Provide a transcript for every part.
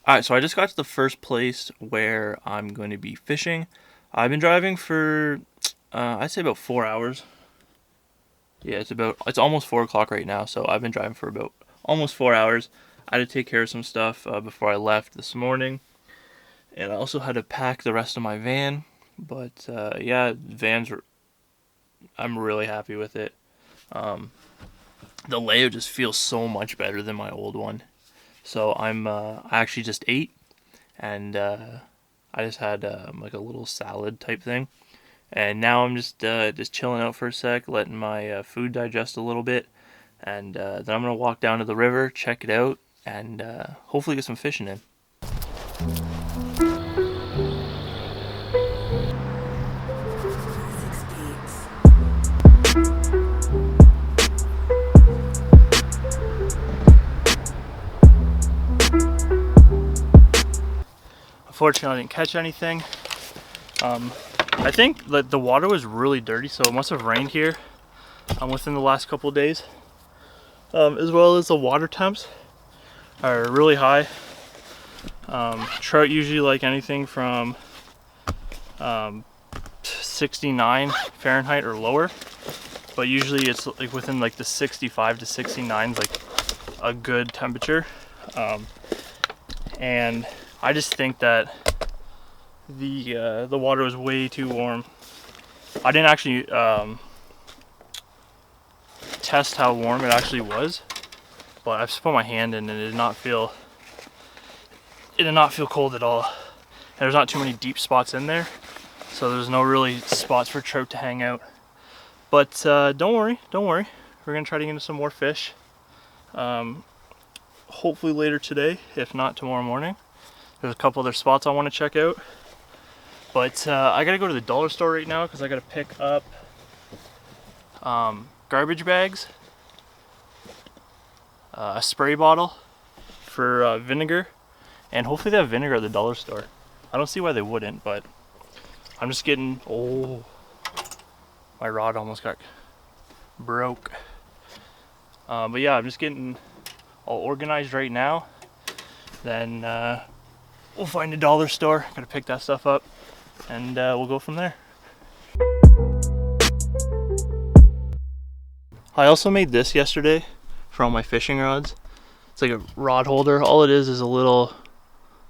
Alright, so I just got to the first place where I'm going to be fishing. I've been driving for, I'd say about 4 hours. Yeah, it's almost 4 o'clock right now, so I've been driving for about almost 4 hours. I had to take care of some stuff before I left this morning, and I also had to pack the rest of my van. But yeah, I'm really happy with it. Um, the layout just feels so much better than my old one. So I actually just ate, and I just had like a little salad type thing, and now I'm just chilling out for a sec, letting my food digest a little bit, and then I'm gonna walk down to the river, check it out, and hopefully get some fishing in. Unfortunately, I didn't catch anything. I think that the water was really dirty, so it must have rained here within the last couple of days. As well as the water temps are really high. Trout usually like anything from 69 Fahrenheit or lower, but usually it's like within like the 65 to 69 is like a good temperature. And I just think that the water was way too warm. I didn't actually test how warm it actually was, but I just put my hand in and it did not feel cold at all. And there's not too many deep spots in there, so there's no really spots for trout to hang out. But don't worry. We're gonna try to get into some more fish. Hopefully later today, if not tomorrow morning. There's a couple other spots I want to check out. But I gotta go to the dollar store right now because I gotta pick up garbage bags, a spray bottle for vinegar, and hopefully they have vinegar at the dollar store. I don't see why they wouldn't, but I'm just getting, oh, my rod almost got broke. But yeah, I'm just getting all organized right now. Then we'll find a dollar store, gotta pick that stuff up, and we'll go from there. I also made this yesterday for all my fishing rods. It's like a rod holder. All it is a little,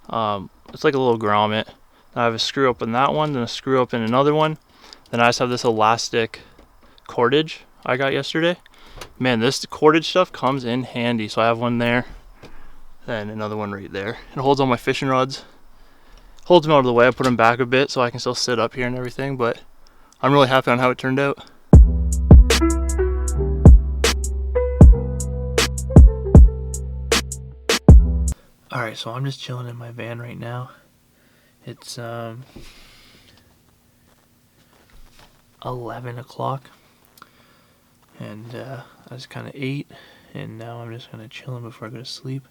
it's like a little grommet. I have a screw up in that one, then a screw up in another one. Then I just have this elastic cordage I got yesterday. Man, this cordage stuff comes in handy. So I have one there, then another one right there. It holds all my fishing rods. Holds them out of the way. I put them back a bit so I can still sit up here and everything, but I'm really happy on how it turned out. Alright, so I'm just chilling in my van right now. It's 11 o'clock, and I just kind of ate, and now I'm just kind of chilling before I go to sleep.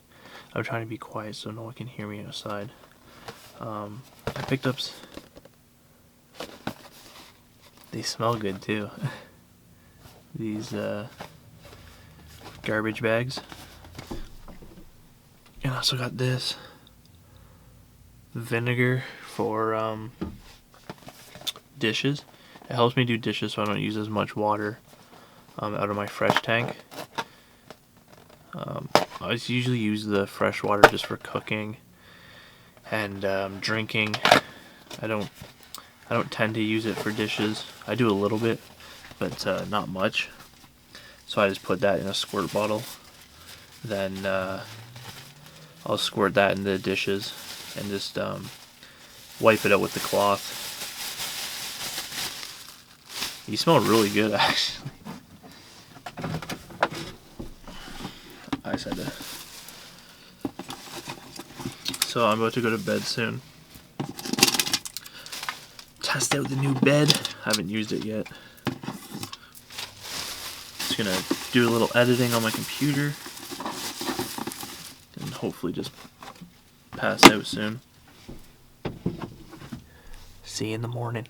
I'm trying to be quiet so no one can hear me outside. I picked up, they smell good too, these garbage bags. And I also got this vinegar for dishes. It helps me do dishes so I don't use as much water out of my fresh tank. I usually use the fresh water just for cooking and drinking. I don't tend to use it for dishes. I do a little bit, but not much. So I just put that in a squirt bottle. Then I'll squirt that in the dishes and just wipe it out with the cloth. You smell really good, actually. I just had to. So I'm about to go to bed soon. Test out the new bed. I haven't used it yet. Just gonna do a little editing on my computer and hopefully just pass out soon. See you in the morning.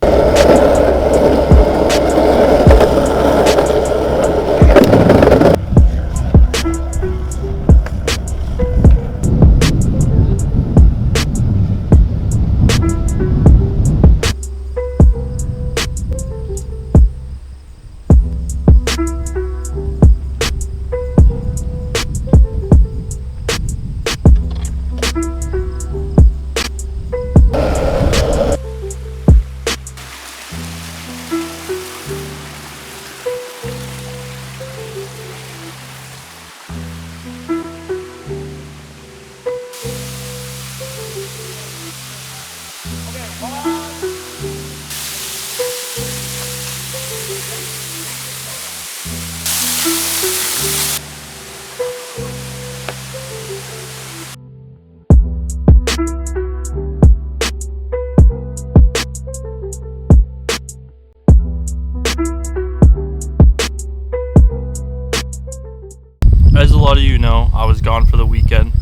As a lot of you know, I was gone for the weekend.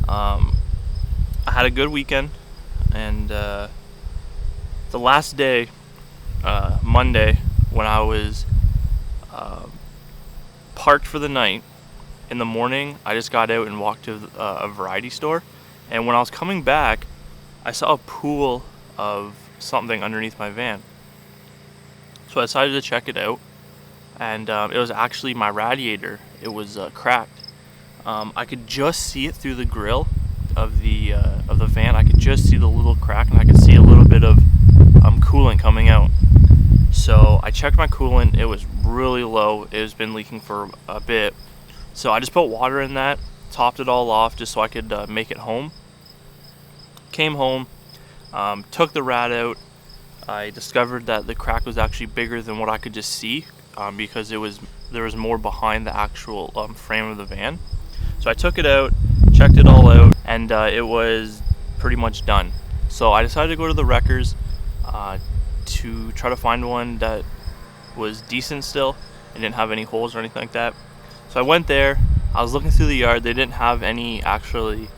I had a good weekend, and the last day, Monday, when I was parked for the night, in the morning, I just got out and walked to a variety store, and when I was coming back, I saw a pool of something underneath my van. So I decided to check it out, and it was actually my radiator. It was cracked. I could just see it through the grill of the van. I could just see the little crack, and I could see a little bit of coolant coming out. So I checked my coolant. It was really low. It has been leaking for a bit. So I just put water in that, topped it all off just so I could make it home. Came home, took the rad out. I discovered that the crack was actually bigger than what I could just see because there was more behind the actual frame of the van. So I took it out, checked it all out, and it was pretty much done. So I decided to go to the wreckers to try to find one that was decent still and didn't have any holes or anything like that. So I went there, I was looking through the yard. They didn't have any actually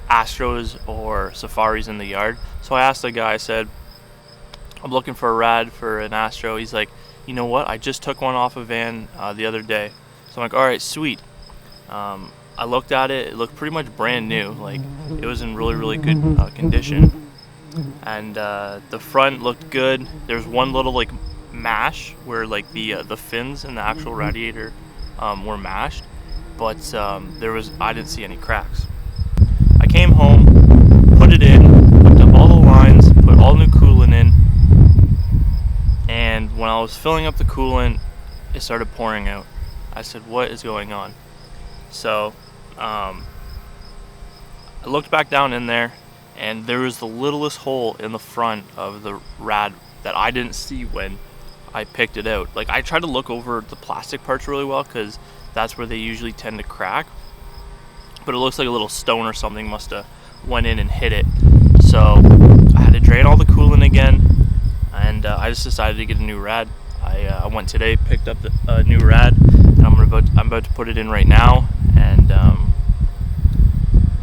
Astros or Safaris in the yard. So I asked the guy, I said, I'm looking for a rad for an Astro. He's like, you know what, I just took one off a van the other day. So I'm like, alright, sweet. I looked at it, it looked pretty much brand new. Like, it was in really, really good condition. And the front looked good. There's one little like mash where like the fins in the actual radiator were mashed, but I didn't see any cracks. I came home, put it in, hooked up all the lines, put all new coolant in, and when I was filling up the coolant, it started pouring out. I said, what is going on? So I looked back down in there, and there was the littlest hole in the front of the rad that I didn't see when I picked it out. Like, I tried to look over the plastic parts really well because that's where they usually tend to crack, but it looks like a little stone or something must have went in and hit it. So I had to drain all the coolant again, and I just decided to get a new rad. I went today, picked up a new rad, and I'm about to put it in right now, and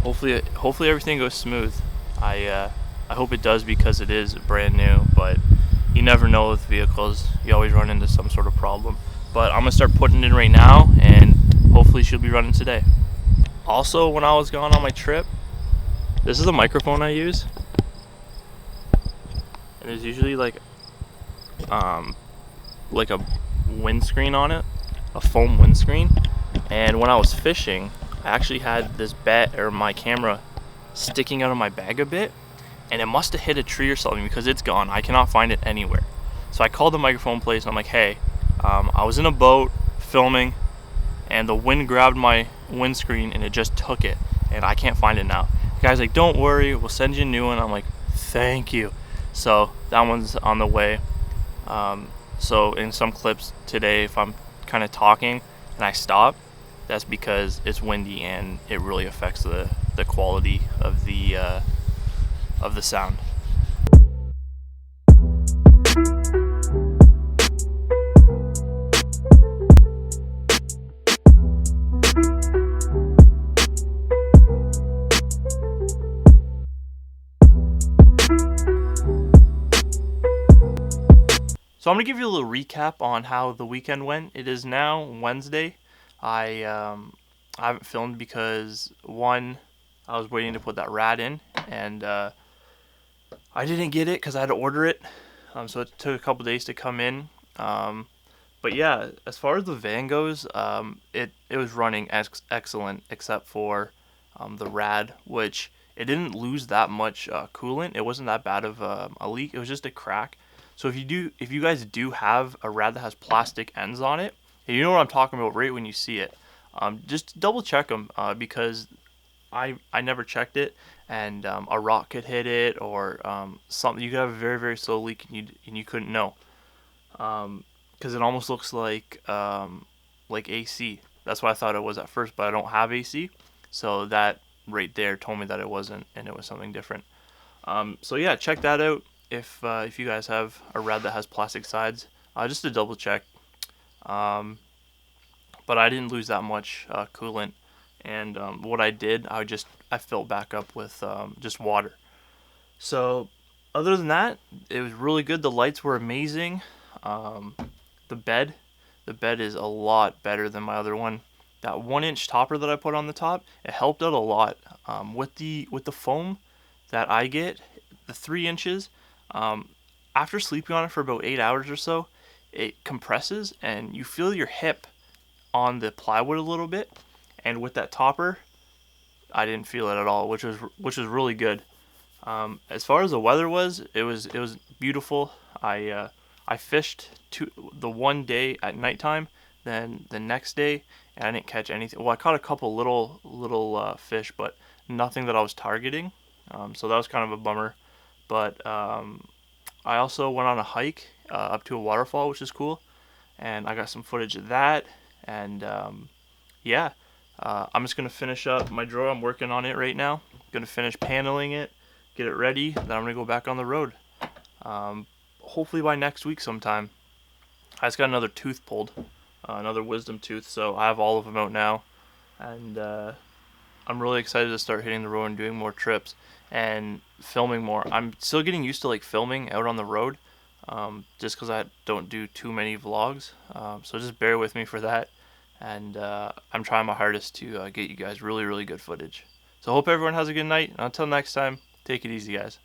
hopefully everything goes smooth. I hope it does because it is brand new, but you never know with vehicles. You always run into some sort of problem. But I'm gonna start putting it in right now, and hopefully she'll be running today. Also, when I was gone on my trip, this is the microphone I use, and there's usually like a windscreen on it, a foam windscreen. And when I was fishing, I actually had this my camera sticking out of my bag a bit, and it must have hit a tree or something because it's gone. I cannot find it anywhere. So I called the microphone place and I'm like, hey, I was in a boat filming and the wind grabbed my windscreen and it just took it and I can't find it now. The guy's like, don't worry, we'll send you a new one. I'm like, thank you. So that one's on the way. So in some clips today, if I'm kind of talking and I stop, that's because it's windy and it really affects the quality of the sound. So I'm going to give you a little recap on how the weekend went. It is now Wednesday. I haven't filmed because, one, I was waiting to put that rad in, and I didn't get it because I had to order it. So it took a couple days to come in. But yeah, as far as the van goes, it was running excellent except for the rad, which it didn't lose that much coolant. It wasn't that bad of a leak. It was just a crack. So if you guys do have a rad that has plastic ends on it, and you know what I'm talking about right when you see it, just double check them because I never checked it, and a rock could hit it or something. You could have a very, very slow leak and you couldn't know because it almost looks like AC. That's what I thought it was at first, but I don't have AC, so that right there told me that it wasn't, and it was something different. So yeah, check that out if you guys have a rad that has plastic sides, just to double check. but I didn't lose that much coolant. And what I did, I filled back up with just water. So other than that, it was really good. The lights were amazing. Um, the bed, the bed is a lot better than my other one. That 1 inch topper that I put on the top, it helped out a lot. With the foam that I get, the 3 inches, um, after sleeping on it for about 8 hours or so, it compresses and you feel your hip on the plywood a little bit. And with that topper, I didn't feel it at all, which was really good. As far as the weather was, it was beautiful. I fished the one day at nighttime, then the next day, and I didn't catch anything. Well, I caught a couple little fish, but nothing that I was targeting. So that was kind of a bummer. But I also went on a hike up to a waterfall, which is cool, and I got some footage of that. And yeah, I'm just gonna finish up my drawer. I'm working on it right now. Gonna finish paneling it, get it ready. Then I'm gonna go back on the road. Hopefully by next week sometime. I just got another tooth pulled, another wisdom tooth. So I have all of them out now, and I'm really excited to start hitting the road and doing more trips and filming more. I'm still getting used to like filming out on the road, just because I don't do too many vlogs. So just bear with me for that. And I'm trying my hardest to get you guys really, really good footage. So hope everyone has a good night. Until next time, take it easy, guys.